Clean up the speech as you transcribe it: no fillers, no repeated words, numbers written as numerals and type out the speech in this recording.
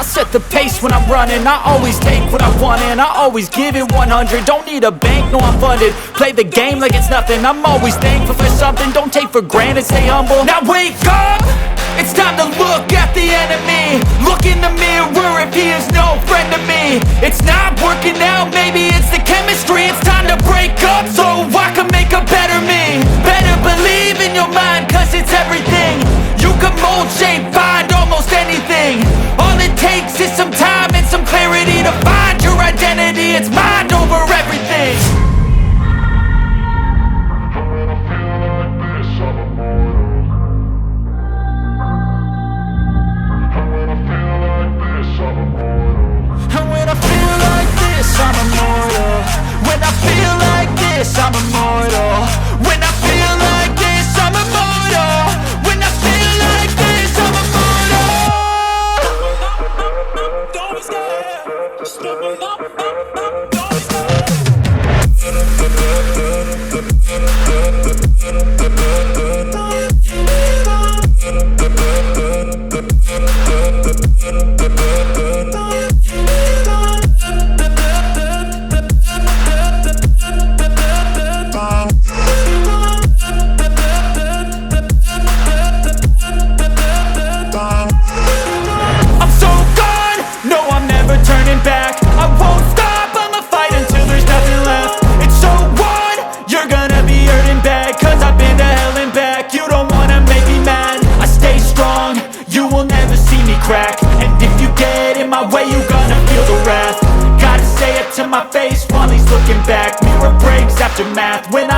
I set the pace when I'm running. I always take what I want and I always give it 100. Don't need a bank, no I'm funded. Play the game like it's nothing. I'm always thankful for something. Don't take for granted, stay humble. Now wake up! It's time to look at the enemy. Look in the mirror if he is no friend to me. It's not working out, maybe it's the chemistry. It's time to break up so I can make a better me. Better believe in your mind, cause it's everything. You can mold, shape, find almost anything. All it takes is some time and some clarity to find your identity. It's mind over everything. I'm immortal. When I feel like this, I'm immortal. When I feel like this, I'm immortal. When I feel like this, I'm immortal. Don't be scared. Just level up, don't be scared. And if you get in my way, you gonna feel the wrath. Gotta say it to my face while he's looking back. Mirror breaks after math. When